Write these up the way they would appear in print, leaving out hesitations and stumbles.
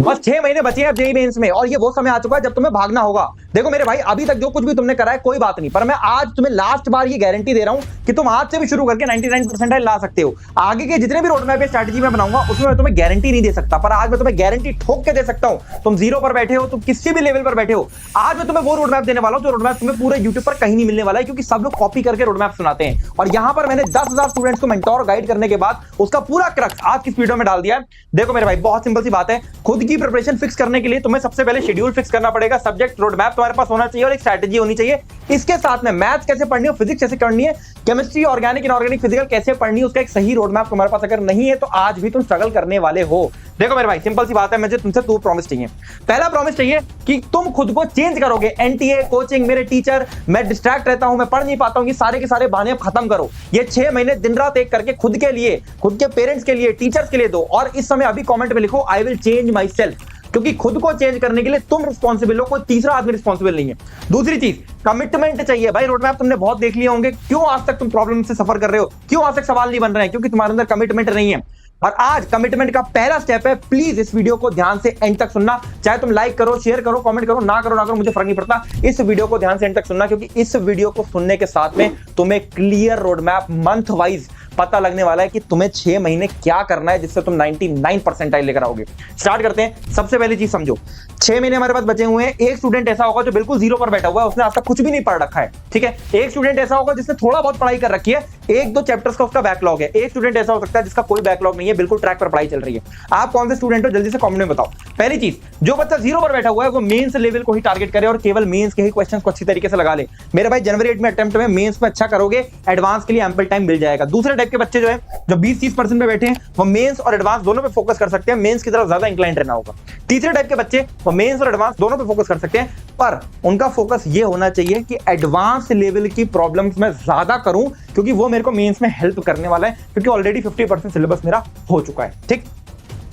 बस 6 महीने बचे हैं जेईई मेंस में और ये वो समय आ चुका है जब तुम्हें भागना होगा। देखो मेरे भाई, अभी तक जो कुछ भी तुमने करा है कोई बात नहीं, पर मैं आज तुम्हें लास्ट बार ये गारंटी दे रहा हूं कि तुम आज से भी शुरू करके 99 परसेंटाइल ला सकते हो। आगे के जितने भी रोड मैप या स्ट्रैटेजी मैं बनाऊंगा उसमें मैं तुम्हें गारंटी नहीं दे सकता, पर आज मैं तुम्हें गारंटी ठोक के दे सकता हूं। तुम जीरो पर बैठे हो, तुम किसी भी लेवल पर बैठे हो, आज मैं तुम्हें वो रोड मैप देने वाला हूं जो रोड मैप तुम्हें पूरे यूट्यूब पर कहीं नहीं मिलने वाला है, क्योंकि सब लोग कॉपी करके रोड मैप सुनाते हैं। और यहां पर मैंने 10,000 स्टूडेंट्स को मेंटोर गाइड करने के बाद उसका पूरा क्रक्स आज की वीडियो में डाल दिया है। देखो मेरे भाई, बहुत सिंपल सी बात है, खुद की प्रिपरेशन फिक्स करने के लिए तुम्हें सबसे पहले शेड्यूल फिक्स करना पड़ेगा, सब्जेक्ट रोड मैप तुम्हारे पास होना चाहिए और एक स्ट्रैटेजी होनी चाहिए। इसके साथ में मैथ्स कैसे पढ़नी है, फिजिक्स कैसे करनी है, केमिस्ट्री, ऑर्गेनिक, इनऑर्गेनिक, फिजिकल कैसे पढ़नी है, उसका एक सही रोड मैप तुम्हारे पास अगर नहीं है तो आज भी तुम स्ट्रगल करने वाले हो। देखो मेरे भाई, सिंपल सी बात है, मुझे तुमसे 2 प्रॉमिस चाहिए। पहला प्रॉमिस चाहिए कि तुम खुद को चेंज करोगे। एनटीए, कोचिंग, मेरे टीचर, मैं डिस्ट्रैक्ट रहता हूं, मैं पढ़ नहीं पाता हूं, ये सारे के सारे बहाने खत्म करो। ये 6 महीने दिन रात एक करके खुद के लिए, खुद के पेरेंट्स के लिए, टीचर्स के लिए दो। और इस समय अभी कमेंट में लिखो, I will change my self, क्योंकि खुद को चेंज करने के लिए तुम रिस्पॉन्सिबल हो, कोई तीसरा आदमी रिस्पॉन्सिबल नहीं है। दूसरी चीज, कमिटमेंट चाहिए भाई। रोड मैप तुमने बहुत देख लिए होंगे, क्यों आज तक तुम प्रॉब्लम से सफर कर रहे हो, क्यों आज तक सवाल नहीं बन रहे हैं, क्योंकि तुम्हारे अंदर कमिटमेंट नहीं है। और आज कमिटमेंट का पहला स्टेप है, प्लीज इस वीडियो को ध्यान से एंड तक सुनना। चाहे तुम लाइक करो, शेयर करो, कमेंट करो, ना करो, मुझे फर्क नहीं पड़ता। इस वीडियो को ध्यान से एंड तक सुनना, क्योंकि इस वीडियो को सुनने के साथ में तुम्हें clear road map month wise पता लगने वाला है कि तुम्हें 6 महीने क्या करना है जिससे तुम 99 परसेंटाइल लेकर आओगे। स्टार्ट करते हैं। सबसे पहली चीज समझो, 6 महीने हमारे पास बचे हुए हैं। एक स्टूडेंट ऐसा होगा जो बिल्कुल जीरो पर बैठा हुआ है, उसने आज तक कुछ भी नहीं पढ़ रखा है, ठीक है। एक स्टूडेंट ऐसा होगा जिसने थोड़ा बहुत पढ़ाई कर रखी है, 1-2 चैप्टर्स का उसका बैकलॉग है। एक स्टूडेंट ऐसा हो सकता है जिसका कोई बैकलॉग नहीं है, बिल्कुल ट्रैक पर पढ़ाई चल रही है। आप कौन से स्टूडेंट हो, जल्दी से कमेंट में बताओ। पहली चीज, जो बच्चा जीरो पर बैठा हुआ है वो मेंस लेवल को ही टारगेट करे और केवल मेंस के ही क्वेश्चंस को अच्छी तरीके से लगा ले। मेरे भाई, जनवरी 8 में अटेम्प्ट में मेंस में अच्छा करोगे, एडवांस के लिए एम्पल टाइम मिल जाएगा। दूसरे टाइप के बच्चे जो है, जो 20-30% पे बैठे हैं, वो मेंस और एडवांस दोनों पे फोकस कर सकते हैं, मेंस की तरफ ज्यादा इंक्लाइंड रहना होगा। तीसरे टाइप के बच्चे वो मेंस और एडवांस दोनों पे फोकस कर सकते हैं, पर उनका फोकस ये होना चाहिए कि एडवांस लेवल की प्रॉब्लम्स में ज्यादा करूं, क्योंकि वो मेरे को मेंस में हेल्प करने वाला है, क्योंकि ऑलरेडी 50% सिलेबस मेरा हो चुका है। ठीक,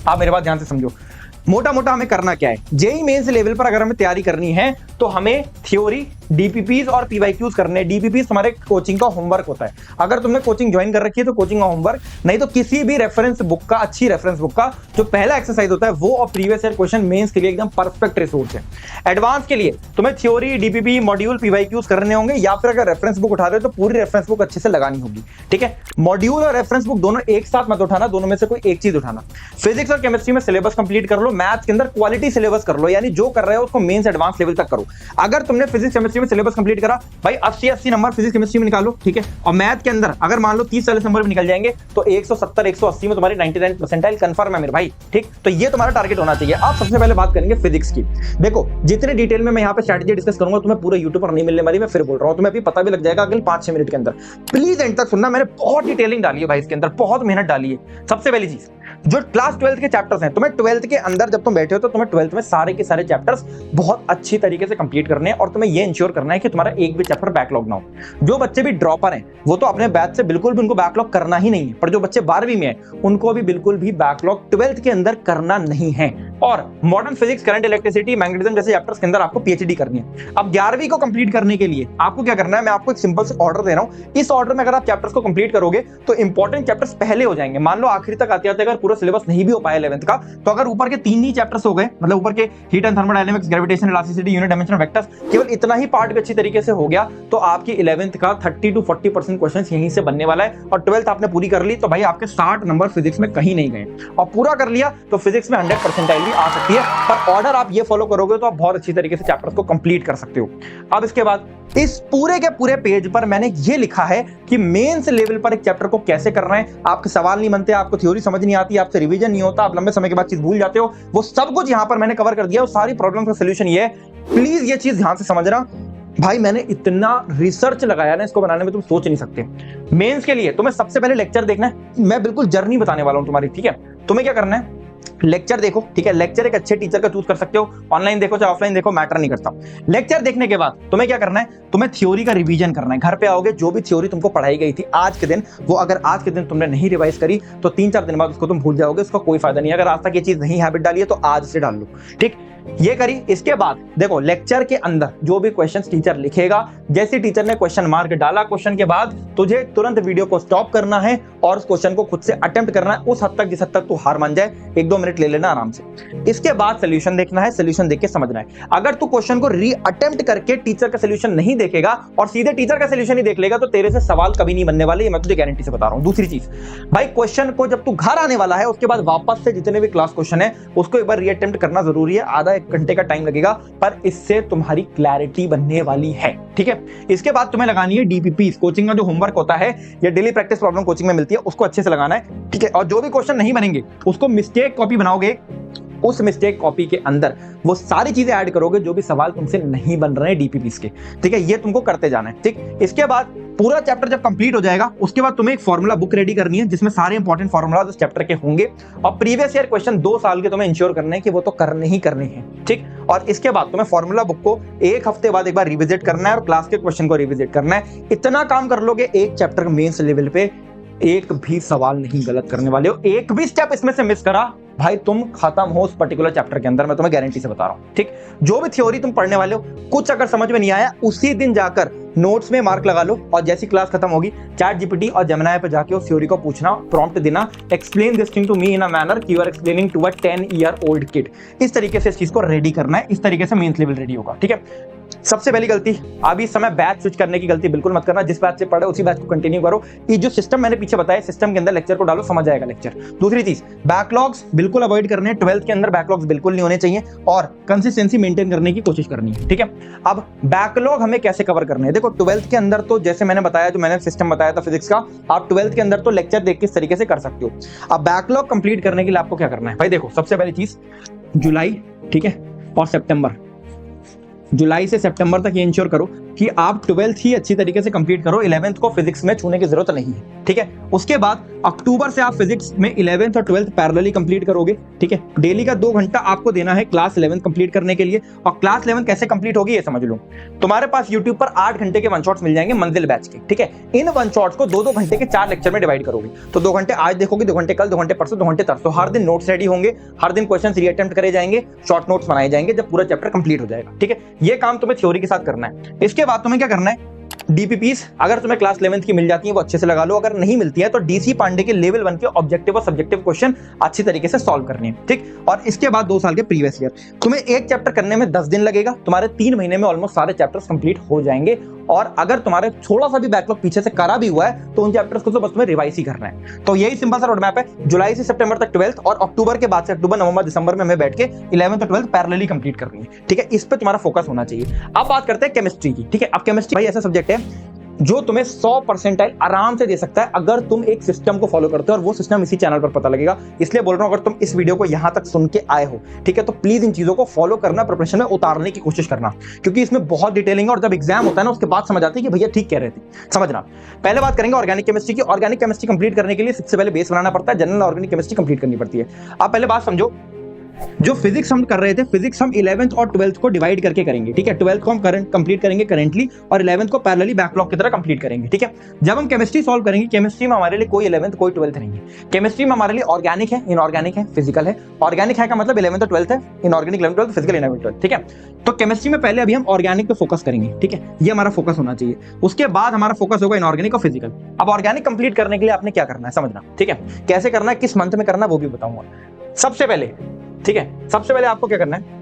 आप मेरे बात ध्यान से समझो। मोटा मोटा हमें करना क्या है, जेईई मेंस लेवल पर अगर हमें तैयारी करनी है तो हमें थ्योरी, डीपीपीज और पीवाईक्यूज करने। डीपीपीज हमारे कोचिंग का होमवर्क होता है। अगर तुमने कोचिंग ज्वाइन कर रखी है तो कोचिंग का होमवर्क, नहीं तो किसी भी रेफरेंस बुक का, अच्छी रेफरेंस बुक का जो पहला एक्सरसाइज होता है वो और प्रीवियस ईयर क्वेश्चन मेंस के लिए एकदम परफेक्ट रिसोर्स है। एडवांस के लिए तुम्हें थ्योरी, डीपीपी, मॉड्यूल, पीवाईक्यूज करने होंगे, या फिर अगर रेफरेंस बुक उठा रहे हो तो पूरी रेफरेंस बुक अच्छे से लगानी होगी, ठीक है। मॉड्यूल और रेफरेंस बुक दोनों एक साथ मत उठाना, दोनों में से कोई एक चीज उठाना। फिजिक्स और केमिस्ट्री में सिलेबस कंप्लीट कर लो, मैथ्स के अंदर क्वालिटी सिलेबस कर लो, यानी जो कर रहे हो उसको मेंस एडवांस लेवल तक करो। अगर तुमने फिजिक्स केमिस्ट्री में सिलेबस कंप्लीट करा भाई, 80-80 नंबर फिजिक्स केमिस्ट्री में निकालो, ठीक है। और मैथ के अंदर अगर मान लो 30-40 नंबर भी निकल जाएंगे तो 170-180 में तुम्हारी 99 परसेंटाइल कंफर्म है मेरे भाई, ठीक। तो ये तुम्हारा टारगेट होना चाहिए। आप सबसे पहले बात करेंगे फिजिक्स की। देखो, जितने डिटेल में मैं यहाँ पे स्ट्रैटेजी डिस्कस करूंगा तुम्हें पूरे यूट्यूब पर नहीं मिलने वाली, मैं फिर बोल रहा हूँ, तुम्हें अभी पता भी लग जाएगा अगले 5-6 मिनट के अंदर। प्लीज एंड तक सुनना, मैंने बहुत डिटेलिंग डाली है भाई इसके अंदर, बहुत मेहनत डाली है। सबसे पहली चीज, जो क्लास 12th के चैप्टर्स हैं, तुम्हें 12th के अंदर जब तुम बैठे हो तो तुम्हें 12th में सारे के सारे चैप्टर्स बहुत अच्छी तरीके से कंप्लीट करने हैं, और तुम्हें ये इंश्योर करना है कि तुम्हारा एक भी चैप्टर बैकलॉग ना हो। जो बच्चे भी ड्रॉपर हैं वो तो अपने बैच से बिल्कुल भी उनको बैकलॉग करना ही नहीं है, पर जो बच्चे 12वीं में हैं उनको भी बिल्कुल भी बैकलॉग 12th के अंदर करना नहीं है। और modern physics, current electricity, magnetism जैसे चैप्टर्स के अंदर आपको पीएचडी करनी है। अब 11वीं को कंप्लीट करने के लिए आपको क्या करना है, मैं आपको एक सिंपल से ऑर्डर दे रहा हूं। इस ऑर्डर में अगर आप चैप्टर्स को कंप्लीट करोगे तो इंपॉर्टेंट चैप्टर्स पहले हो जाएंगे। मान लो आखिरी तक आते आते अगर पूरा सिलेबस नहीं भी हो पाया 11th का, तो अगर ऊपर के 3 ही चैप्टर्स हो गए, मतलब ऊपर के heat and thermodynamics, gravitation, elasticity, unit dimension, vectors, केवल इतना ही पार्ट भी अच्छी तरीके से हो गया तो आपकी 11th का 30-40% क्वेश्चंस यहीं से बनने वाला है। और 12th आपने पूरी कर ली तो भाई आपके 60 नंबर फिजिक्स में कहीं नहीं गए, और पूरा कर लिया तो फिजिक्स में 100 परसेंटाइल भी आ सकती है। पर ऑर्डर आप ये फॉलो करोगे तो आप बहुत अच्छी तरीके से चैप्टर्स को कंप्लीट कर सकते हो। अब इसके बाद इस पूरे के पूरे पेज पर मैंने ये लिखा है कि मेंस लेवल पर एक चैप्टर को कैसे करना है। आपके सवाल नहीं बनते, आपको थ्योरी समझ नहीं आती, आपसे रिवीजन नहीं होता, आप लंबे समय के बाद चीज भूल जाते हो, वो सब कुछ यहां पर मैंने कवर कर दिया। और सारी प्रॉब्लम का सोल्यूशन ये है, प्लीज ये चीज ध्यान से समझना भाई। मैंने इतना रिसर्च लगाया ना इसको बनाने में, तुम सोच नहीं सकते। मेंस के लिए तुम्हें सबसे पहले लेक्चर देखना है, मैं बिल्कुल जर्नी बताने वाला हूं तुम्हारी, ठीक है। तुम्हें क्या करना है, लेक्चर देखो, ठीक है। लेक्चर एक अच्छे टीचर का चूज कर सकते हो, ऑनलाइन देखो चाहे ऑफलाइन देखो, मैटर नहीं करता। लेक्चर देखने के बाद तुम्हें क्या करना है, तुम्हें थ्योरी का रिवीजन करना है। घर पे आओगे, जो भी थ्योरी तुमको पढ़ाई गई थी आज के दिन, वो अगर आज के दिन तुमने नहीं रिवाइज करी तो 3-4 दिन बाद उसको तुम भूल जाओगे, उसका कोई फायदा नहीं है। अगर आज तक ये चीज नहीं हैबिट डाली है तो आज से डाल लो, ठीक। ये करी। इसके बाद देखो, लेक्चर के अंदर जो भी क्वेश्चंस टीचर लिखेगा, जैसे टीचर ने क्वेश्चन मार्क डाला क्वेश्चन के बाद, तुझे तुरंत वीडियो को स्टॉप करना है और उस क्वेश्चन को खुद से अटेम्प्ट करना है उस हद तक जिस हद तक तू हार मान जाए। 1-2 मिनट मिनट ले लेना आराम से। इसके बाद सोल्यूशन देखना है, सोल्यूशन देख के समझना है। अगर तू क्वेश्चन को री अटेम्प्ट करके टीचर का सोल्यूशन नहीं देखेगा और सीधे टीचर का सोल्यूशन ही देख लेगा तो तेरे से सवाल कभी नहीं बनने वाले, ये मैं तुझे गारंटी से बता रहा हूं। दूसरी चीज भाई, क्वेश्चन को जब तू घर आने वाला है उसके बाद वापस से जितने भी क्लास क्वेश्चन है उसको एक बार री अटेम्प्ट करना जरूरी है। आधा एक घंटे का टाइम लगेगा, पर इससे तुम्हारी क्लैरिटी बनने वाली है, ठीक है। इसके बाद तुम्हें लगानी है डीपीपी, कोचिंग का जो होमवर्क होता है या डेली प्रैक्टिस प्रॉब्लम कोचिंग में मिलती है, उसको अच्छे से लगाना है, ठीक है। और जो भी क्वेश्चन नहीं बनेंगे उसको मिस्टेक कॉपी बनाओगे, उस मिस्टेक कॉपी के अंदर वो सारी चीजें ऐड करोगे जो भी सवाल तुमसे नहीं बन रहे हैं डीपीपीस के, ठीक है। ये तुमको करते जाना है, ठीक। इसके बाद पूरा चैप्टर जब कंप्लीट हो जाएगा उसके बाद तुम्हें एक फॉर्मूला बुक रेडी करनी है जिसमें सारे इंपॉर्टेंट फॉर्मूला उस चैप्टर के होंगे और प्रीवियस ईयर क्वेश्चन 2 साल के तुम्हें इंश्योर करने हैं कि वो तो करने ही करने हैं, ठीक। और इसके बाद तुम्हें फॉर्मूला बुक को एक हफ्ते बाद एक बार रिविजिट करना है और क्लास के क्वेश्चन को रिविजिट करना है। इतना काम कर लोगे एक चैप्टर मेंस लेवल पे एक भी सवाल नहीं गलत करने वाले हो। एक भी स्टेप इसमें से मिस करा भाई तुम खत्म हो उस पर्टिकुलर चैप्टर के अंदर, मैं तुम्हें गारंटी से बता रहा हूं, ठीक। जो भी थ्योरी तुम पढ़ने वाले हो, कुछ अगर समझ में नहीं आया उसी दिन जाकर नोट्स में मार्क लगा लो और जैसी क्लास खत्म होगी चैट जीपीटी और जेमिनी पे जाके उस थ्योरी को पूछना, प्रॉम्प्ट देना, explain this thing to me in a manner you are explaining to a 10-year-old kid. इस तरीके से इस चीज को रेडी करना है, इस तरीके से मेंस लेवल रेडी होगा, ठीक है। सबसे पहली गलती, अभी इस समय बैच स्विच करने की गलती बिल्कुल मत करना। जिस बैच से पढ़े उसी बैच को कंटिन्यू करो। ये जो सिस्टम मैंने पीछे बताया, सिस्टम के अंदर लेक्चर को डालो, समझ आएगा लेक्चर। दूसरी चीज, बैकलॉग्स बिल्कुल अवॉइड करने हैं। 12th के अंदर बैकलॉग्स बिल्कुल नहीं होने चाहिए और कंसिस्टेंसी मेंटेन करने की कोशिश करनी है, ठीक है। अब बैकलॉग हमें कैसे कवर करने हैं? देखो 12th के अंदर तो जैसे मैंने बताया, जो मैंने सिस्टम बताया था फिजिक्स का, आप 12th के अंदर तो लेक्चर देख के इस तरीके से कर सकते हो। अब बैकलॉग कंप्लीट करने के लिए आपको क्या करना है भाई? देखो सबसे पहली चीज जुलाई, ठीक है, और सितंबर, जुलाई से सितंबर तक ये इंश्योर करो कि आप 12th ही अच्छी तरीके से कंप्लीट करो। 11th को फिजिक्स में छूने की जरूरत नहीं है, ठीक है। उसके बाद अक्टूबर से आप फिजिक्स में 11th और 12th पैरेलली कंप्लीट करोगे, ठीक है। डेली का 2 घंटा आपको देना है क्लास 11th कंप्लीट करने के लिए। और क्लास 11th कैसे कंप्लीट होगी ये समझ लो। तुम्हारे पास यूट्यूब पर 8 घंटे के वन शॉट्स मिल जाएंगे मंजिल बैच के, ठीक है। इन वन शॉट्स को 2-2 घंटे के 4 लेक्चर में डिवाइड करोगे। तो 2 घंटे आज देखोगे, 2 घंटे कल, 2 घंटे परसों, 2 घंटे तरसों। हर दिन नोट्स रेडी होंगे, हर दिन क्वेश्चन रीअटेम्प्ट करे जाएंगे, शॉर्ट नोट्स बनाए जाएंगे जब पूरा चैप्टर कंप्लीट हो जाएगा, ठीक है। ये काम तुम्हें थ्योरी के साथ करना है। इसके बाद तुम्हें क्या करना है? डीपीपीस अगर तुम्हें क्लास 11th की मिल जाती है वो अच्छे से लगा लो। अगर नहीं मिलती है तो डीसी पांडे के लेवल 1 के ऑब्जेक्टिव और सब्जेक्टिव क्वेश्चन अच्छी तरीके से सॉल्व करने हैं, ठीक। और इसके बाद 2 साल के प्रीवियस ईयर। तुम्हें एक चैप्टर करने में 10 दिन लगेगा, तुम्हारे 3 महीने में ऑलमोस्ट सारे चैप्टर्स कंप्लीट हो जाएंगे। और अगर तुम्हारे थोड़ा सा भी बैकलॉग पीछे से करा भी हुआ है तो उन चैप्टर्स को तो बस तुम्हें रिवाइज ही करना है। तो यही सिंपल सा रोड मैप है। जुलाई से सितंबर तक 12th और अक्टूबर के बाद से अक्टूबर, नवंबर, दिसंबर में हमें बैठ के 11th और 12th पैरेलली कंप्लीट करनी है, ठीक है। इस पे तुम्हारा फोकस होना चाहिए। अब बात करते हैं केमिस्ट्री की, ठीक है। अब केमिस्ट्री भाई ऐसा सब्जेक्ट है जो तुम्हें 100% आराम से दे सकता है अगर तुम एक सिस्टम को फॉलो करते हो, और वो सिस्टम इसी चैनल पर पता लगेगा। इसलिए बोल रहा हूं, अगर तुम इस वीडियो को यहां तक सुन के आए हो, ठीक है, तो प्लीज इन चीजों को फॉलो करना, प्रिपरेशन में उतारने की कोशिश करना, क्योंकि इसमें बहुत डिटेलिंग है। और जब एग्जाम होता है ना उसके बाद समझ आती है कि भैया ठीक कह रहे थे। समझना, पहले बात करेंगे ऑर्गेनिक केमिस्ट्री की। ऑर्गेनिक केमिस्ट्री कंप्लीट करने के लिए सबसे पहले बेस बनाना पड़ता है, जनरल ऑर्गेनिक केमिस्ट्री कंप्लीट करनी पड़ती है। आप पहले बात समझो, जो फिजिक्स हम कर रहे थे, फिजिक्स हम 11th और 12th को डिवाइड करके करेंगे, ठीक है। 12th को हम कंप्लीट करेंगे करेंटली और 11th को पैरेलली बैकलॉग की तरह कंप्लीट करेंगे, ठीक है। जब हम केमिस्ट्री सॉल्व करेंगे, केमिस्ट्री में हमारे लिए कोई 11th कोई 12th नहीं है। केमिस्ट्री में हमारे लिए ऑर्गेनिक है, इनऑर्गेनिक है, फिजिकल है। ऑर्गेनिक है का मतलब 11th और 12th है, inorganic 11th 12th, physical 11th 12th, ठीक है। तो केमिस्ट्री में पहले अभी हम ऑर्गेनिक पे फोकस करेंगे, ठीक है। ये हमारा फोकस होना चाहिए। उसके बाद हमारा फोकस होगा इनऑर्गेनिक और फिजिकल। अब ऑर्गेनिक कंप्लीट करने के लिए आपने क्या करना है समझना, ठीक है। कैसे करना है, किस मंथ में करना है वो भी बताऊंगा। सबसे पहले, ठीक है, सबसे पहले आपको क्या करना है,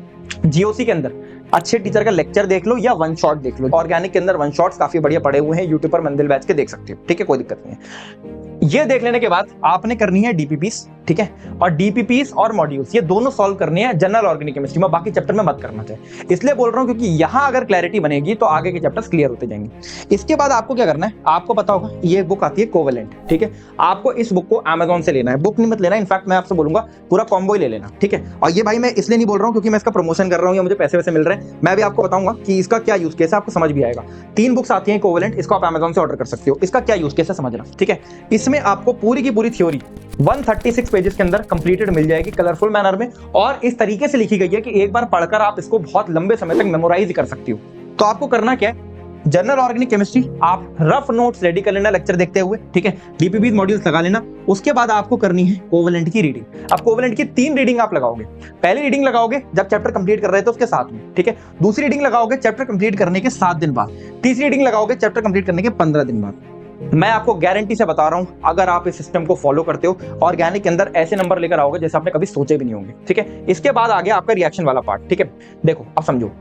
जीओसी के अंदर अच्छे टीचर का लेक्चर देख लो या वन शॉट देख लो। ऑर्गेनिक के अंदर वन शॉट्स काफी बढ़िया पड़े हुए हैं, यूट्यूब पर मंदिर बैच के देख सकते हो, ठीक है, कोई दिक्कत नहीं है। ये देख लेने के बाद आपने करनी है डीपीपीस, ठीक है। और डीपीपीस और मॉड्यूल्स ये दोनों सॉल्व करने हैं जनरल ऑर्गेनिक केमिस्ट्री में, बाकी चैप्टर में मत करना चाहिए। इसलिए बोल रहा हूं क्योंकि यहां अगर क्लैरिटी बनेगी तो आगे के चैप्टर्स क्लियर होते जाएंगे। इसके बाद आपको क्या करना है, आपको पता होगा ये बुक आती है कोवेलेंट, ठीक है। आपको इस बुक को अमेजॉन से लेना है, बुक नहीं मत लेना, इनफैक्ट मैं आपसे बोलूंगा पूरा कॉम्बो ही ले लेना, ठीक है। और ये भाई मैं इसलिए नहीं बोल रहा हूँ क्योंकि मैं इसका प्रमोशन कर रहा हूँ या मुझे पैसे वैसे मिल रहे हैं, मैं भी आपको बताऊंगा कि इसका क्या यूज केस है, आपको समझ भी आएगा। 3 बुक्स आती हैं कोवेलेंट, इसको आप अमेजॉन से ऑर्डर कर सकते हो। इसका क्या यूज केस है समझना, ठीक है। इसमें आपको पूरी की पूरी थ्योरी 136 पेजेस के अंदर कंप्लीटेड मिल जाएगी कलरफुल मैनर में, और इस तरीके से लिखी गई है कि एक बार पढ़कर आप इसको बहुत लंबे समय तक मेमोराइज कर सकती हो। तो आपको करना क्या है, जनरल ऑर्गेनिक केमिस्ट्री आप रफ नोट्स रेडी कर लेना लेक्चर देखते हुए, ठीक है। डीपीपी मॉड्यूल्स लगा लेना। उसके बाद आपको करनी है कोवेलेंट की रीडिंग। अब कोवेलेंट की 3 रीडिंग आप लगाओगे। पहली रीडिंग लगाओगे जब चैप्टर कंप्लीट कर रहे थे उसके साथ में, ठीक है। दूसरी रीडिंग लगाओगे चैप्टर कंप्लीट करने के 7 दिन बाद। तीसरी रीडिंग लगाओगे चैप्टर कंप्लीट करने के 15 दिन बाद। मैं आपको गारंटी से बता रहा हूं, अगर आप इस सिस्टम को फॉलो करते हो, ऑर्गेनिक के अंदर ऐसे नंबर लेकर आओगे जैसे आपने कभी सोचे भी नहीं होंगे। ठीक है, इसके बाद आ गया आपका रिएक्शन वाला पार्ट। ठीक है, देखो अब समझो,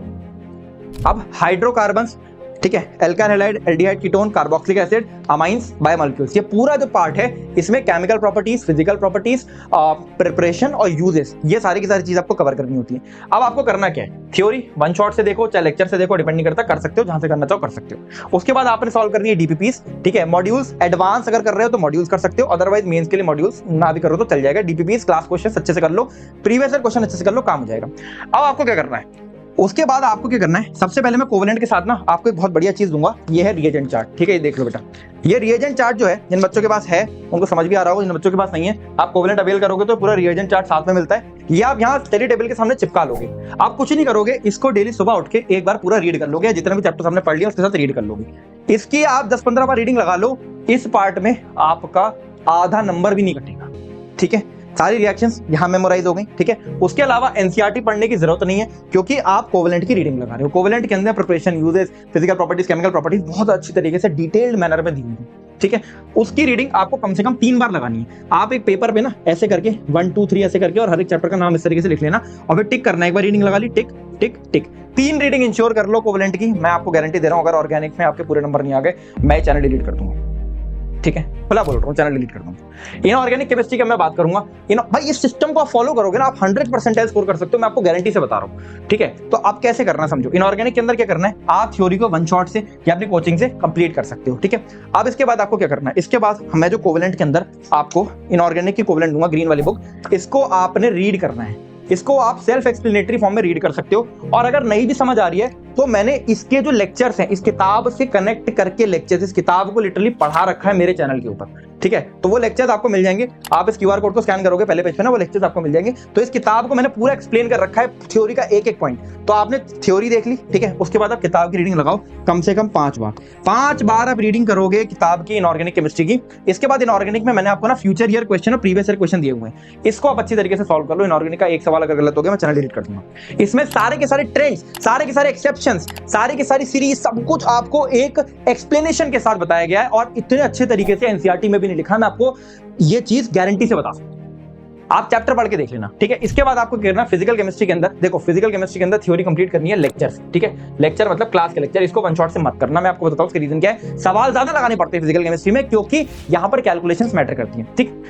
अब हाइड्रोकार्बन्स, ठीक है, alkyl halide, aldehyde, ketone, carboxylic acid, amines, biomolecules, ये पूरा जो पार्ट है इसमें chemical properties, physical properties, preparation और यूजेस, ये सारी की सारी चीज आपको कवर करनी होती है। अब आपको करना क्या है, थ्योरी वन शॉट से देखो चाहे लेक्चर से देखो, डिपेंड नहीं करता, कर सकते हो जहां से करना चाहो कर सकते हो। उसके बाद आपने सॉल्व करनी है डीपीपीस। ठीक है, मॉड्यूल्स एडवांस अगर कर रहे हो तो मॉड्यूल्स कर सकते हो, अदरवाइज मेंस के लिए मॉड्यूल्स ना भी करो तो चल जाएगा। डीपीपीस क्लास क्वेश्चन अच्छे से कर लो, प्रीवियस ईयर क्वेश्चन अच्छे से कर लो, काम हो जाएगा। अब आपको क्या करना है, उसके बाद आपको क्या करना है, सबसे पहले मैं कोवेलेंट के साथ ना आपको एक बहुत बढ़िया चीज दूंगा, ये है रिएजेंट चार्ट। ठीक है, ये देख लो बेटा, ये रिएजेंट चार्ट जो है जिन बच्चों के पास है उनको समझ भी आ रहा होगा, जिन बच्चों के पास नहीं है आप कोवेलेंट अवेल करोगे तो पूरा रिएजेंट चार्ट साथ में मिलता है। ये आप यहाँ स्टडी टेबल के सामने चिपका लोगे, आप कुछ नहीं करोगे, इसको डेली सुबह उठ के एक बार पूरा रीड कर लोगे, जितना भी चैप्टर हमने पढ़ लिया उसके साथ रीड कर लोगे। इसकी आप 10-15 बार रीडिंग लगा लो, इस पार्ट में आपका आधा नंबर भी नहीं कटेगा। ठीक है, सारी रिएक्शंस यहां मेमोराइज हो गई। ठीक है, उसके अलावा एनसीईआरटी पढ़ने की जरूरत नहीं है क्योंकि आप कोवेलेंट की रीडिंग लगा रहे हो। कोवेलेंट के अंदर preparation, uses, physical properties, chemical properties बहुत अच्छी तरीके से डिटेल्ड मैनर में दी हुई है। ठीक है, उसकी रीडिंग आपको कम से कम 3 बार लगानी है। आप एक पेपर पे ना ऐसे करके 1 2 3 ऐसे करके और हर एक चैप्टर का नाम इस तरीके से लिख लेना और फिर टिक करना, एक बार रीडिंग लगा ली, टिक टिक टिक, 3 रीडिंग इंश्योर कर लो कोवेलेंट की। मैं आपको गारंटी दे रहा हूं, अगर ऑर्गेनिक में आपके पूरे नंबर नहीं आ गए मैं चैनल डिलीट कर दूंगा। ठीक है, खुला बोल रहा हूँ, चैनल डिलीट कर दूंगा। इनऑर्गेनिक केमिस्ट्री का मैं बात करूंगा, भाई इस सिस्टम को आप फॉलो करोगे ना आप 100% स्कोर कर सकते हो, मैं आपको गारंटी से बता रहा हूँ। ठीक है, तो आप कैसे करना समझो। इनऑर्गेनिक के अंदर क्या करना है, आप थ्योरी को वन शॉट से या अपनी कोचिंग से कंप्लीट कर सकते हो। ठीक है, अब इसके बाद आपको क्या करना है, इसके बाद मैं जो कोवेलेंट के अंदर आपको इनऑर्गेनिक की कोवेलेंट दूंगा, ग्रीन वाली बुक, इसको आपने रीड करना है। इसको आप सेल्फ एक्सप्लेनेटरी फॉर्म में रीड कर सकते हो, और अगर नहीं भी समझ आ रही है तो मैंने इसके जो लेक्चर्स हैं इस किताब से कनेक्ट करके लेक्चर्स, इस किताब को लिटरली पढ़ा रखा है मेरे चैनल के ऊपर। ठीक है, तो वो लेक्चर्स आपको मिल जाएंगे, आप इस क्यूआर कोड को स्कैन करोगे पहले पेज पे ना, वो लेक्चर्स आपको मिल जाएंगे। तो इस किताब को मैंने पूरा एक्सप्लेन कर रखा है, थ्योरी का एक एक पॉइंट। तो आपने थ्योरी देख ली, ठीक है, उसके बाद आप किताब की रीडिंग लगाओ कम से कम 5 बार। 5 बार आप रीडिंग करोगे किताब की इनऑर्गेनिक केमिस्ट्री की। इसके बाद इनऑर्गेनिक में मैंने आपको ना फ्यूचर ईयर क्वेश्चन और प्रीवियस ईयर क्वेश्चन दिए हुए हैं, इसको आप अच्छी तरीके से सॉल्व कर लो। इनऑर्गेनिक का एक सवाल अगर गलत हो गया मैं चैनल डिलीट कर दूंगा। इसमें सारे के सारे ट्रेंड्स, सारे के सारे एक्सेप्शंस, सारे के सारी सीरीज, सब कुछ आपको एक एक्सप्लेनेशन के साथ बताया गया है, और इतने अच्छे तरीके से एनसीईआरटी में भी नहीं लिखा। मैं आपको ये चीज गारंटी से बता सकता हूं, आप चैप्टर पढ़ के देख लेना। ठीक है, इसके बाद आपको करना फिजिकल केमिस्ट्री के अंदर, देखो फिजिकल केमिस्ट्री के अंदर थ्योरी कंप्लीट करनी है, लेक्चर्स। ठीक है, लेक्चर मतलब क्लास के लेक्चर, इसको वन शॉट से मत करना। मैं आपको बताता हूं उसका रीजन क्या है। सवाल ज्यादा लगाने पड़ते हैं फिजिकल केमिस्ट्री में क्योंकि यहां पर कैलकुलेशंस मैटर करती हैं। ठीक,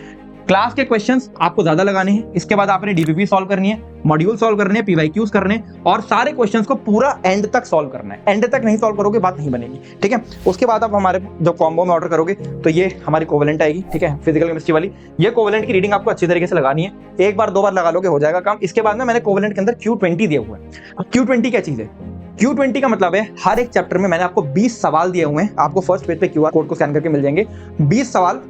क्लास के क्वेश्चंस आपको ज्यादा लगाने हैं, इसके बाद आपने डीपीपी सॉल्व करनी है, मॉड्यूल सॉल्व करने हैं, पीवाईक्यूज करने हैं, और सारे क्वेश्चंस को पूरा एंड तक सॉल्व करना है। एंड तक नहीं सॉल्व करोगे बात नहीं बनेगी। ठीक है, उसके बाद आप हमारे जो कॉम्बो में ऑर्डर करोगे तो ये हमारी कोवेलेंट आएगी। ठीक है, फिजिकल केमिस्ट्री वाली, ये कोवेलेंट की रीडिंग आपको अच्छी तरीके से लगानी है, एक बार 2 बार लगा लोगे हो जाएगा काम। इसके बाद में मैंने कोवेलेंट के अंदर Q20 दिया हुआ है। अब Q20 क्या चीज है, Q20 का मतलब है हर एक चैप्टर में मैंने आपको 20 सवाल दिए हुए हैं, आपको फर्स्ट पेज पे क्यूआर कोड को स्कैन करके मिल जाएंगे। 20 सवाल,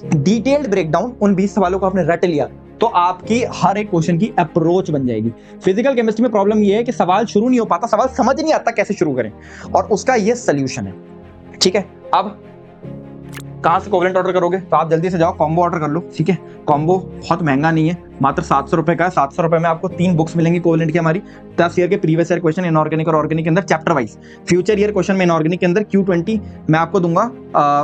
डिटेल्ड ब्रेकडाउन, उन 20 सवालों को आपने रट लिया तो आपकी हर एक क्वेश्चन की अप्रोच बन जाएगी। फिजिकल केमिस्ट्री में प्रॉब्लम ये है कि सवाल शुरू नहीं हो पाता, सवाल समझ नहीं आता कैसे शुरू करें, और उसका ये सॉल्यूशन है। ठीक है, अब कहां से कोवेलेंट ऑर्डर करोगे तो आप जल्दी से जाओ कॉम्बो ऑर्डर कर लो। ठीक है, कॉम्बो बहुत महंगा नहीं है, मात्र 700 रुपए का है। 700 रुपए में आपको 3 बुक्स मिलेंगी कोवेलेंट की हमारी, 10 ईयर के प्रीवियस ईयर क्वेश्चन इनऑर्गेनिक और ऑर्गेनिक के अंदर chapter wise, future year question में इनऑर्गेनिक के अंदर Q20 मैं आपको दूंगा,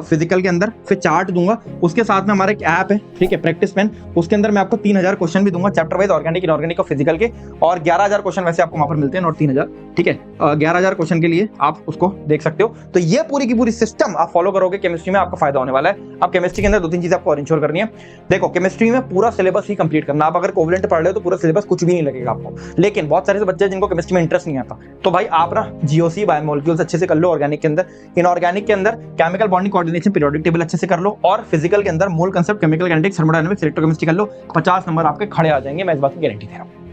फिजिकल के अंदर फिर चार्ट दूंगा। उसके साथ में हमारा एक ऐप है, ठीक है, प्रैक्टिस पेन, उसके अंदर मैं आपको 3000 क्वेश्चन भी दूंगा चैप्टर वाइज, ऑर्गेनिक इनऑर्गेनिक और फिजिकल के, और 11000 क्वेश्चन वैसे आपको वहां पर मिलते हैं, नॉट 3000। ठीक है, 11000 क्वेश्चन के लिए आप उसको देख सकते हो। तो ये पूरी की पूरी सिस्टम आप फॉलो करोगे, केमिस्ट्री में आपका फायदा होने वाला है। अब केमिस्ट्री के अंदर 2-3 चीजें आपको और इंश्योर करनी है। देखो केमिस्ट्री में पूरा सिलेबस ही कंप्लीट करना, आप अगर कोवेलेंट पढ़ रहे हो तो पूरा सिलेबस कुछ भी नहीं लगेगा आपको। लेकिन बहुत सारे बच्चे जिनको केमिस्ट्री में इंटरेस्ट नहीं आता, तो भाई आप ना जीओसी, बायोमोलिक्यूल्स अच्छे से कर लो ऑर्गेनिक के अंदर, इनऑर्गेनिक के अंदर chemical bonding coordination, periodic table अच्छे से कर लो, और फिजिकल के अंदर mole concept, chemical kinetics, thermodynamics, electrochemistry कर लो। 50 नंबर आपके खड़े आ जाएंगे, मैं इस बात की गारंटी दे रहा हूं।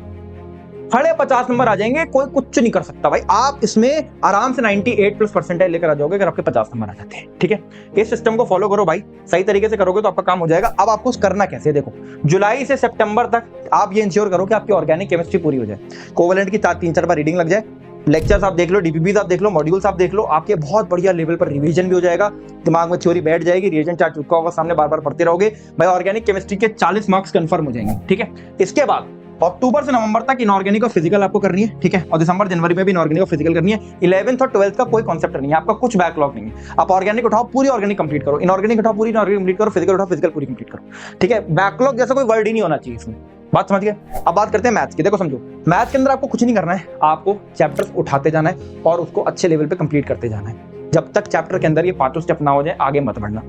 खड़े 50 नंबर आ जाएंगे, कोई कुछ नहीं कर सकता भाई। आप इसमें आराम से 98+ परसेंटाइल लेकर आ जाओगे अगर आपके 50 नंबर आ जाते हैं। ठीक है, इस सिस्टम को फॉलो करो भाई, सही तरीके से करोगे तो आपका काम हो जाएगा। अब आपको करना कैसे, देखो जुलाई से सितंबर तक आप ये इंश्योर करो कि आपकी ऑर्गेनिक केमिस्ट्री पूरी हो जाए, कोवेलेंट की 3-4 बार रीडिंग लग जाए, लेक्चर्स आप देख लो, डीपीपीज आप देख लो, मॉड्यूल्स आप देख लो, आपके बहुत बढ़िया लेवल पर रिवीजन भी हो जाएगा, दिमाग में थ्योरी बैठ जाएगी, रिएजेंट चार्ट चिपका होगा सामने, बार बार पढ़ते रहोगे भाई, ऑर्गेनिक केमिस्ट्री के 40 मार्क्स कंफर्म हो जाएंगे। ठीक है, इसके बाद अक्टूबर से नवंबर तक इनऑर्गेनिक और फिजिकल आपको करनी है, ठीक है, और दिसंबर जनवरी में भी इनऑर्गेनिक और फिजिकल करनी है। 11th और 12th का कोई कॉन्सेप्ट नहीं है, आपका कुछ बैकलॉग नहीं है। आप ऑर्गेनिक उठाओ, पूरी ऑर्गेनिक कंप्लीट करो, इनऑर्गेनिक उठाओ, पूरी इनऑर्गेनिक कंप्लीट करो, फिजिकल उठाओ, फिजिकल पूरी कंप्लीट करो, ठीक है। बैकलॉग जैसा कोई वर्ड ही नहीं होना चाहिए इसमें, बात समझ गए। अब बात करते हैं मैथ्स की। देखो समझो, मैथ्स के अंदर आपको कुछ नहीं करना है, आपको चैप्टर्स उठाते जाना है और उसको अच्छे लेवल पे कंप्लीट करते जाना है। जब तक चैप्टर के अंदर ये पांचों स्टेप ना हो जाए, आगे मत बढ़ना।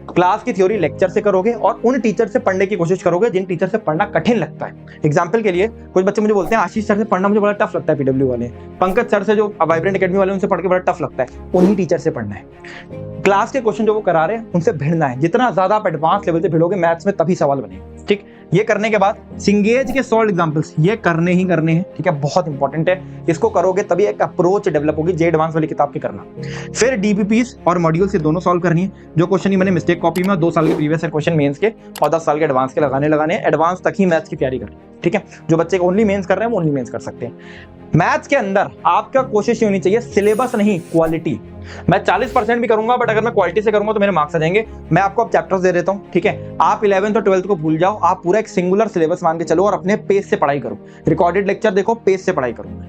क्लास की थ्योरी लेक्चर से करोगे और उन टीचर से पढ़ने की कोशिश करोगे जिन टीचर से पढ़ना कठिन लगता है। एग्जांपल के लिए कुछ बच्चे मुझे बोलते हैं आशीष सर से पढ़ना मुझे बड़ा टफ लगता है, पीडब्ल्यू वाले, पंकज सर से जो वाइब्रेंट एकेडमी वाले उनसे पढ़ के बड़ा टफ लगता है, उन्हीं टीचर से पढ़ना है। क्लास के क्वेश्चन जो वो करा रहे हैं उनसे भिड़ना है। जितना ज्यादा आप एडवांस लेवल से भिड़ोगे मैथ्स में तभी सवाल बनेगा, ठीक। ये करने के बाद सिंगेज के सॉल्व एग्जांपल्स ये करने ही करने हैं, ठीक है, बहुत इंपॉर्टेंट है। इसको करोगे तभी एक अप्रोच डेवलप होगी, जे एडवांस वाली किताब की करना। फिर डीपीपीस और मॉड्यूल से दोनों सॉल्व करनी है। जो क्वेश्चन ही मैंने मिस्टेक कॉपी में 2 साल के प्रीवियस क्वेश्चन मेंस के और 10 साल के एडवांस के लगाने हैं। एडवांस तक ही मैथ्स की तैयारी करनी, ठीक है। जो बच्चे ओनली मेंस कर रहे हैं वो ओनली मेंस कर सकते हैं। मैथ्स के अंदर आपका कोशिश ये होनी चाहिए सिलेबस नहीं, क्वालिटी। मैं 40% भी करूंगा बट अगर मैं क्वालिटी से करूंगा तो मेरे मार्क्स आ जाएंगे। मैं आपको अब चैप्टर्स दे देता हूं, ठीक है। आप 11th और 12th को भूल जाओ, आप पूरा एक सिंगुलर सिलेबस मान के चलो और अपने पेस से पढ़ाई करो। रिकॉर्डेड लेक्चर देखो, पेस से पढ़ाई करो।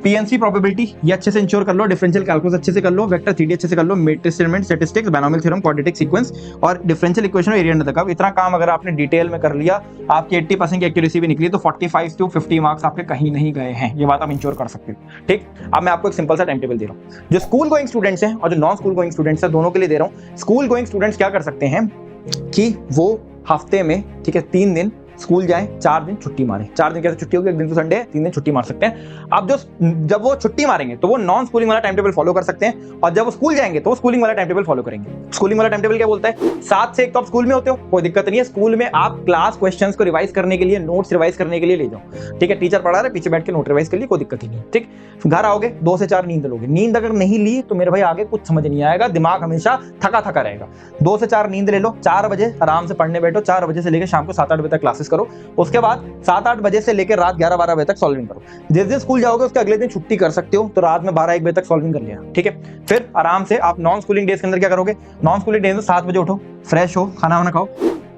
पीएनसी प्रोबेबिलिटी ये अच्छे से इंश्योर कर लो, डिफरेंशियल कैलकुलस अच्छे से कर लो, वेक्टर थ्योरी अच्छे से कर लो, matrix element, statistics, binomial theorem, quadratic sequence और डिफरेंशियल इक्वेशन और एरिया अंडर द कर्व। इतना काम अगर आपने डिटेल में कर लिया, आपकी 80% की एक्यूरेसी भी निकली तो 45 to 50 मार्क्स आपके कहीं नहीं गए हैं, ये बात आप इंश्योर कर सकते हो, ठीक। अब मैं आपको एक सिंपल सा टाइम टेबल दे रहा हूँ, जो स्कूल गोइंग स्टूडेंट्स हैं और जो नॉन स्कूल गोइंग स्टूडेंट्स हैं दोनों के लिए दे रहा हूँ। स्कूल गोइंग स्टूडेंट्स क्या कर सकते हैं कि वो हफ्ते में, ठीक है, 3 दिन स्कूल जाएं, 4 दिन छुट्टी मारें। 4 दिन कैसे छुट्टी होगी, एक दिन तो संडे है, 3 दिन छुट्टी मार सकते हैं। अब जब वो छुट्टी मारेंगे तो वो नॉन स्कूलिंग वाला टाइम टेबल फॉलो कर सकते हैं और जब वो स्कूल जाएंगे तो वो स्कूलिंग वाला टाइम टेबल फॉलो करेंगे। स्कूलिंग वाला टाइम टेबल क्या बोलता है, 7 से 1 तो आप स्कूल में होते हो, कोई दिक्कत नहीं है। स्कूल में आप क्लास क्वेश्चंस को रिवाइज करने के लिए, नोट्स रिवाइज करने के लिए ले जाओ, ठीक है। टीचर पढ़ा रहा है, पीछे बैठ के नोट रिवाइज कर लिए, कोई दिक्कत ही नहीं, ठीक। घर आओगे 2 से 4 नींद लोगे। नींद अगर नहीं ली तो मेरे भाई आगे कुछ समझ नहीं आएगा, दिमाग हमेशा थका थका रहेगा। 2 से 4 नींद ले लो, 4 बजे आराम से पढ़ने बैठो, 4 बजे से लेकर शाम को 7-8 बजे तक क्लासेस करो। उसके बाद 7-8 बजे से लेकर रात 11-12 बजे तक सॉल्विंग करो। जिस दिन स्कूल जाओगे उसके अगले दिन छुट्टी कर सकते हो, तो रात में 12-1 बजे तक सॉल्विंग कर लिया, ठीक है। फिर आराम से आप नॉन स्कूलिंग डेज के अंदर क्या करोगे, नॉन स्कूलिंग डेज में 7 बजे उठो, फ्रेश हो, खाना वाना खाओ,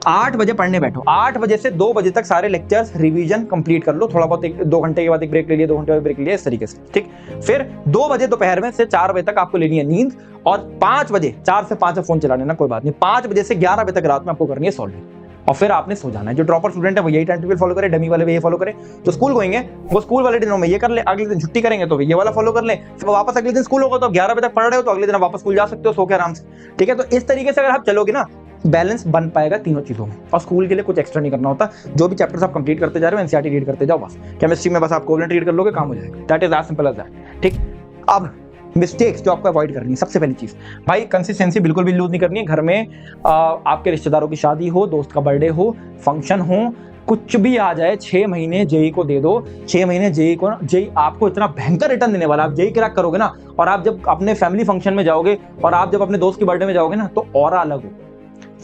8 बजे पढ़ने बैठो। 8 बजे से 2 बजे तक सारे लेक्चर्स रिवीजन कंप्लीट कर लो। थोड़ा बहुत 2 घंटे के बाद एक ब्रेक ले लिया, 2 घंटे बाद ब्रेक ले लिया, इस तरीके से, ठीक। फिर 2 बजे दोपहर में से 4 बजे तक आपको लेनी है नींद और 5 बजे, 4 से 5 फोन चला लेना, कोई बात नहीं। 5 बजे से 11 बजे तक रात में आपको करनी है सॉल्विंग और फिर आपने सो जाना है। जो ड्रॉपर स्टूडेंट है वो यही टाइम टेबल फॉलो करे, डमी वाले भी ये फॉलो करे। जो स्कूल गोइंग है वो स्कूल वाले दिनों में ये कर ले, अगले दिन छुट्टी करेंगे तो ये वाला फॉलो कर ले। फिर वापस अगले दिन स्कूल होगा तो 11 बजे तक पढ़ रहे हो तो अगले दिन वापस स्कूल जा सकते हो सो के आराम से, ठीक है। तो इस तरीके से अगर आप चलोगे ना, बैलेंस बन पाएगा तीनों चीजों में। और स्कूल के लिए कुछ एक्स्ट्रा नहीं करना होता, जो भी चैप्टर्स आप कंप्लीट करते जा रहे हो एनसीईआरटी रीड करते जाओ बस। केमिस्ट्री में बस आप कोवेलेंट रीड कर लोगे, काम हो जाएगा। That is as simple as that, ठीक। अब मिस्टेक्स जो आपको अवॉइड करनी है, सबसे पहली चीज भाई कंसिस्टेंसी बिल्कुल भी लूज नहीं करनी है। घर में आपके रिश्तेदारों की शादी हो, दोस्त का बर्थडे हो, फंक्शन हो, कुछ भी आ जाए, 6 महीने जेई को दे दो। 6 महीने जेई आपको इतना भयंकर रिटर्न देने वाला। आप जेई क्रैक करोगे ना और आप जब अपने फैमिली फंक्शन में जाओगे और आप जब अपने दोस्त की बर्थडे में जाओगे ना तो ऑरा अलग हो,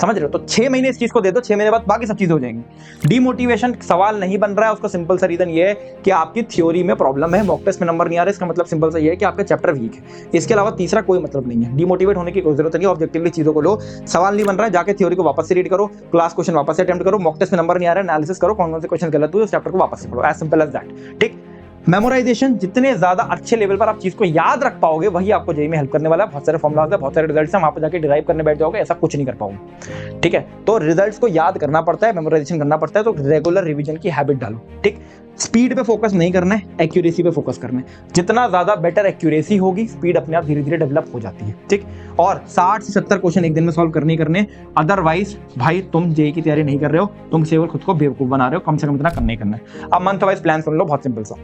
समझ रहे हो। तो 6 महीने इस चीज को दे दो, 6 महीने बाद बाकी सब चीजें हो जाएंगी। डिमोटिवेशन सवाल नहीं बन रहा है, उसका सिंपल सा रीजन ये है कि आपकी थ्योरी में प्रॉब्लम है, मॉक टेस्ट में नंबर नहीं आ रहा है। इसका मतलब सिंपल सा ये है कि आपका चैप्टर वीक है। इसके अलावा तीसरा कोई मतलब नहीं है। डिमोटिवेट होने की कोई जरूरत नहीं है, ऑब्जेक्टिवली चीजों को लो। सवाल नहीं बन रहा है, जाके थ्योरी को वापस से रीड करो, क्लास क्वेश्चन वापस से अटेम्प्ट करो, मॉक टेस्ट में नंबर नहीं आ रहा है, एनालिसिस करो, कौन कौन से क्वेश्चन गलत हुए उस चैप्टर को वापस से पढ़ो, एज सिंपल एज दैट, ठीक। मेमोराइजेशन जितने ज्यादा अच्छे लेवल पर आप चीज को याद रख पाओगे वही आपको जेई में हेल्प करने वाला है। बहुत सारे फॉर्मुलाज है, बहुत सारे रिजल्ट्स हैं, वहां पर जाके डिराइव करने बैठ जाओगे, ऐसा कुछ नहीं कर पाओगे, ठीक है। तो रिजल्ट्स को याद करना पड़ता है, मेमोराइजेशन करना पड़ता है, तो रेगुलर रिवीजन की हैबिट डालो, ठीक। स्पीड पे फोकस नहीं करना है, एक्यूरेसी पे फोकस करना है। जितना ज्यादा बेटर एक्यूरेसी होगी, स्पीड अपने आप धीरे धीरे डेवलप हो जाती है, ठीक। और 60 से 70 क्वेश्चन एक दिन में सॉल्व करने। अदरवाइज भाई तुम जेई की तैयारी नहीं कर रहे हो, तुम केवल खुद को बेवकूफ बना रहे हो। कम से कम इतना करना ही करना है। अब मंथ वाइज प्लान सुन लो, बहुत सिंपल सा।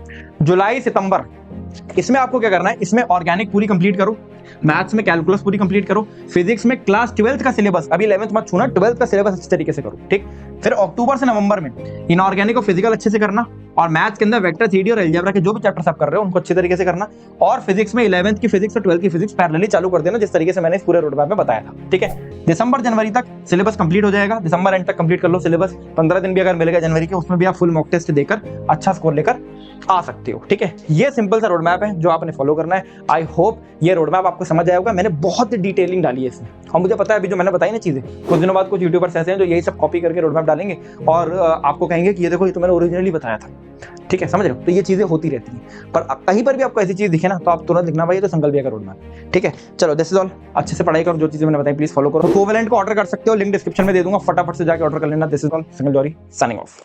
जुलाई सितंबर, इसमें आपको क्या करना है, इसमें ऑर्गेनिक पूरी कंप्लीट करो, मैथ्स में कैलकुलस पूरी कंप्लीट करो, फिजिक्स में क्लास 12th का सिलेबस, अभी 11th मत छूना, 12th का सिलेबस अच्छे तरीके से करो, ठीक। फिर अक्टूबर से नवंबर में इनऑर्गेनिक और फिजिकल अच्छे से करना और मैथ्स के अंदर वेक्टर थ्योरी और अलजेब्रा के जो भी चैप्टर्स आप कर रहे हो उनको अच्छे तरीके से करना। और फिजिक्स में 11th की फिजिक्स और 12th की फिजिक्स पैरेलली चालू कर देना, जिस तरीके से मैंने इस पूरे रोड मैप में बताया था, ठीक है। दिसंबर जनवरी तक सिलेबस कंप्लीट हो जाएगा, दिसंबर एंड तक कंप्लीट कर लो सिलेबस। 15 दिन भी अगर मिलेगा जनवरी के, उसमें भी आप फुल मॉक टेस्ट देकर अच्छा स्कोर लेकर आ सकते हो, ठीक है। ये सिंपल सा रोड मैप है जो आपने फॉलो करना है। आई होप ये रोड मैप आपको आपको समझ आया होगा। मैंने बहुत डिटेलिंग डाली है इसमें, और मुझे पता है अभी जो मैंने बताई ना चीजें, कुछ दिनों बाद कुछ यूट्यूबर्स ऐसे हैं जो यही सब कॉपी करके रोड मैप डालेंगे और आपको कहेंगे कि ये देखो ये तो मैंने ओरिजिनली बताया था। ठीक है, समझ रहे हो? तो ये चीजें होती रहती हैं, पर कहीं पर भी आपको ऐसी चीज दिखे ना तो आप तुरंत लिखना भाई ये तो संकल्प भैया का रोड मैप। ठीक है, चलो दिस इज ऑल। अच्छे से पढ़ाई करो, जो चीजें मैंने बताई प्लीज फॉलो करो। कोवेलेंट को ऑर्डर कर सकते हो, लिंक डिस्क्रिप्शन में दे दूंगा, फटाफट से जाके ऑर्डर कर लेना। This is all, single जॉरी signing off.